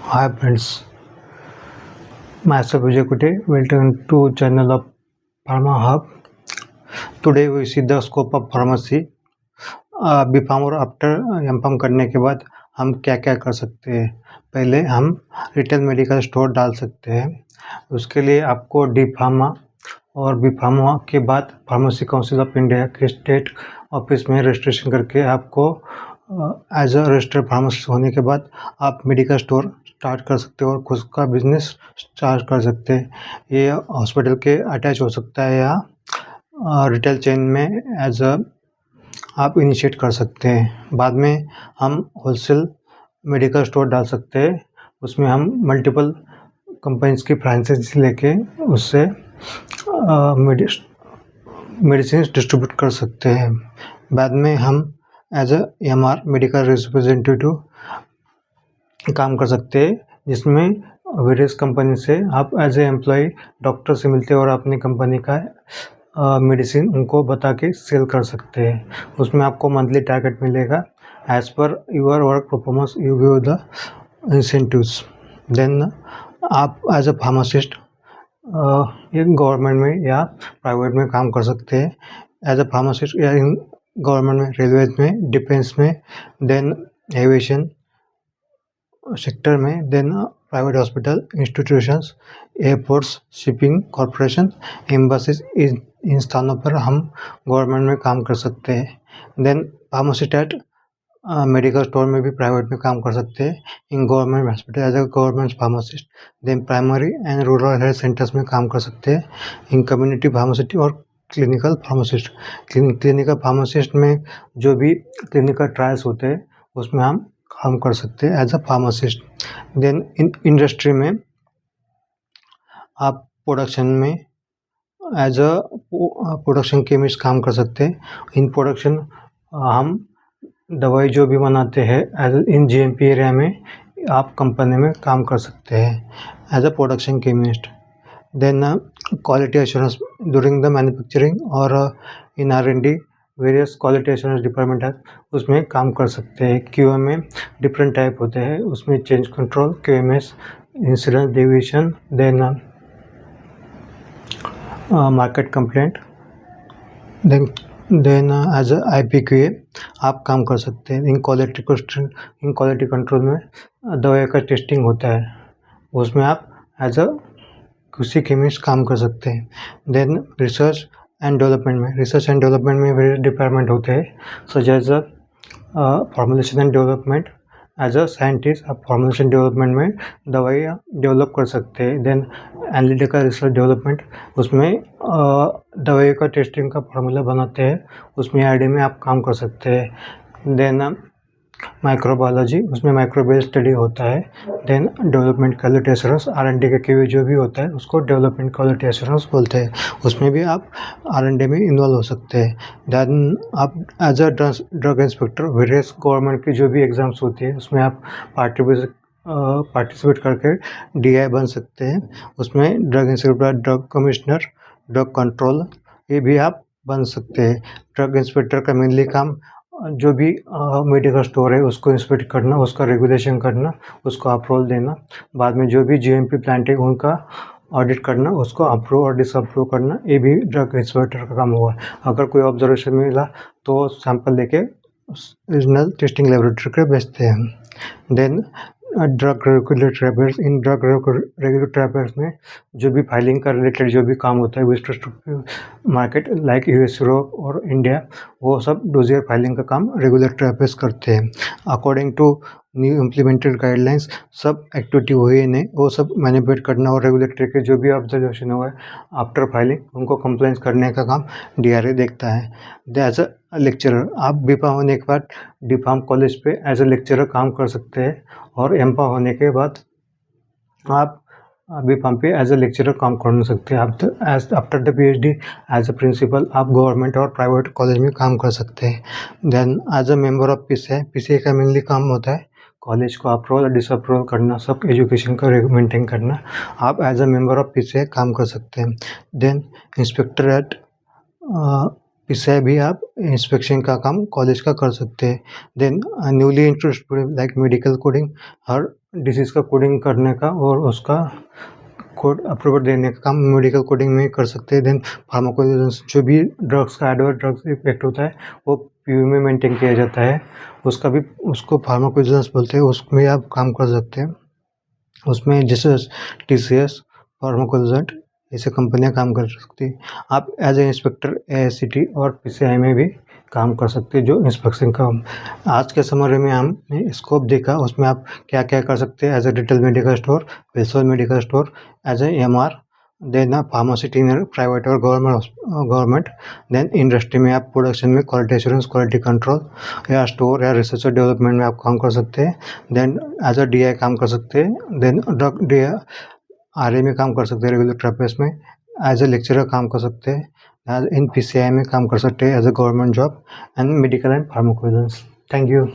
Hi friends, myself Vijay Kute. Welcome to channel of Pharma Hub. Today we see the scope of pharmacy. बीफार्म और after M form करने के बाद हम क्या क्या कर सकते हैं। पहले हम रिटेल मेडिकल स्टोर डाल सकते हैं। उसके लिए आपको डी फार्मा और बी फार्मा के बाद फार्मेसी काउंसिल ऑफ इंडिया के स्टेट ऑफिस में रजिस्ट्रेशन करके आपको एज अ रजिस्टर्ड फार्मासिस्ट होने के बाद आप मेडिकल स्टोर स्टार्ट कर सकते हो और खुद का बिजनेस स्टार्ट कर सकते हैं। ये हॉस्पिटल के अटैच हो सकता है या रिटेल चेन में एज अ आप इनिशिएट कर सकते हैं। बाद में हम होलसेल मेडिकल स्टोर डाल सकते हैं। उसमें हम मल्टीपल कंपनीज की फ्रेंचाइजी लेके उससे मेडिसिन डिस्ट्रीब्यूट कर सकते हैं। बाद में हम as a MR medical representative काम कर सकते हैं, जिसमें वेरियस कंपनी से आप एज ए एम्प्लॉय डॉक्टर से मिलते हैं और अपनी कंपनी का मेडिसिन उनको बता के सेल कर सकते हैं। उसमें आपको मंथली टारगेट मिलेगा। As per your work performance you give the incentives. Then आप एज अ फार्मासिस्ट ये गवर्नमेंट में या प्राइवेट में काम कर सकते हैं। एज अ फार्मासिस्ट या इन गवर्नमेंट में, रेलवेज में, डिफेंस में, देन एविएशन सेक्टर में, then private hospital, institutions, airports, shipping corporation, embassies, इन स्थानों पर हम गवर्नमेंट में काम कर सकते हैं। Then pharmacist at medical store में भी प्राइवेट में काम कर सकते हैं। In government hospital as a government pharmacist. Then primary and rural health centres में काम कर सकते हैं। इन कम्युनिटी फार्मासिस्ट और क्लिनिकल फार्मासिस्ट। क्लिनिकल फार्मासिस्ट में जो भी क्लिनिकल ट्रायल्स होते हैं उसमें हम काम कर सकते हैं as a pharmacist. Then in industry में आप प्रोडक्शन में एज अ प्रोडक्शन केमिस्ट काम कर सकते हैं। इन प्रोडक्शन हम दवाई जो भी बनाते हैं एज इन जीएमपी एरिया में आप कंपनी में काम कर सकते हैं as a production chemist. Then quality assurance during the manufacturing और in R and D various quality assurance department है, उसमें काम कर सकते हैं। क्यूएम में डिफरेंट टाइप होते हैं, उसमें change control, QMS, insurance division, then market complaint, then as a IPQA आप काम कर सकते हैं। इन क्वालिटी कंट्रोल में दवाई का टेस्टिंग होता है, उसमें आप एज अ QC केमिस्ट काम कर सकते हैं। देन रिसर्च एंड डेवलपमेंट में वेरियस डिपार्टमेंट होते हैं, such as a formulation and development. As a scientist आप फॉर्मुलेशन डेवलपमेंट में दवाइयाँ डेवलप कर सकते हैं। देन एनालिटिकल रिसर्च डेवलपमेंट, उसमें दवाई का टेस्टिंग का फार्मूला बनाते हैं, उसमें आईडी में आप काम कर सकते हैं। देन माइक्रोबायोलॉजी, उसमें माइक्रोबियल स्टडी होता है। Then development quality assurance, R&D का QA जो भी होता है उसको डेवलपमेंट क्वालिटी एश्योरेंस बोलते हैं, उसमें भी आप R&D में इन्वॉल्व हो सकते हैं। देन आप as a drug inspector various government की जो भी एग्ज़ाम्स होती है उसमें आप पार्टिसिपेट करके DI बन सकते हैं। उसमें drug inspector, drug commissioner, drug control, ये भी आप बन सकते हैं। ड्रग इंस्पेक्टर का मेनली काम जो भी मेडिकल स्टोर है उसको इंस्पेक्ट करना, उसका रेगुलेशन करना, उसको अप्रूवल देना। बाद में जो भी GMP प्लांट है उनका ऑडिट करना, उसको अप्रूव और डिसअप्रूव करना, ये भी ड्रग इंस्पेक्टर का काम होगा। अगर कोई ऑब्जर्वेशन मिला तो सैंपल लेके रीजनल टेस्टिंग लेबोरेटरी के भेजते हैं। देन ड्रग रेगुलेटरी अफेयर्स, इन ड्रग रेगुलेटरी अफेयर्स में जो भी फाइलिंग का रिलेटेड जो भी काम होता है with market like US, Europe और इंडिया, वो सब डोजियर फाइलिंग का काम रेगुलेटरी अफेयर्स करते हैं। According to new implemented guidelines सब एक्टिविटी हुई नहीं, वो सब मैनिपुलेट करना और रेगुलेटरी के जो भी ऑब्जर्वेशन हुआ है आफ्टर फाइलिंग उनको कंप्लेंट करने का काम DRA देखता है। एज अ लेक्चरर आप बीफार्म होने के बाद डीफार्म कॉलेज पे एज अ लेक्चरर काम कर सकते हैं और एमफार्म होने के बाद आप बीफार्म पे एज अ लेक्चरर काम कर सकते हैं। आप after the PhD as a principal आप गवर्नमेंट और प्राइवेट कॉलेज में काम कर सकते हैं। Then as a member of PCI का मेनली काम होता है कॉलेज को अप्रूवल और डिसअप्रूवल करना, सब एजुकेशन का मेंटेन करना। आप as a member of PCI काम कर सकते हैं। देन इंस्पेक्टर एट पीसीआई भी आप इंस्पेक्शन का काम कॉलेज का कर सकते हैं। Then newly interested like medical coding, हर डिसीज़ का कोडिंग करने का और उसका कोड अप्रूवल देने का काम मेडिकल कोडिंग में कर सकते हैं। देन फार्माकोविजिलेंस, जो भी ड्रग्स का एडवर्स ड्रग्स इफेक्ट होता है वो पीयू में मेंटेन किया जाता है, उसका भी उसको फार्माकोविजिलेंस बोलते हैं, उसमें आप काम कर सकते हैं। उसमें जैसे टीसीएस, फार्माकोविजिलेंट ऐसे कंपनियां काम कर सकती हैं। आप एज ए इंस्पेक्टर एआईसीटी और पीसीआई में भी काम कर सकते हैं, जो इंस्पेक्शन का। आज के समरी में हमने स्कोप देखा, उसमें आप क्या क्या कर सकते हैं as a retail medical store, wholesale medical store, as a MR, then pharmacy in private और गवर्नमेंट। देन इंडस्ट्री में आप प्रोडक्शन में क्वालिटी एश्योरेंस, क्वालिटी कंट्रोल या स्टोर या रिसर्च और डेवलपमेंट में आप काम कर सकते हैं। देन एज अ डीआई काम कर सकते हैं। देन ड्रग डी आरए में काम कर सकते हैं, रेगुलेटरी अफेयर्स में एज ए लेक्चरर काम कर सकते हैं, इन पीसीआई में काम कर सकते हैं as a government job, and medical and pharmacovigilance. Thank you.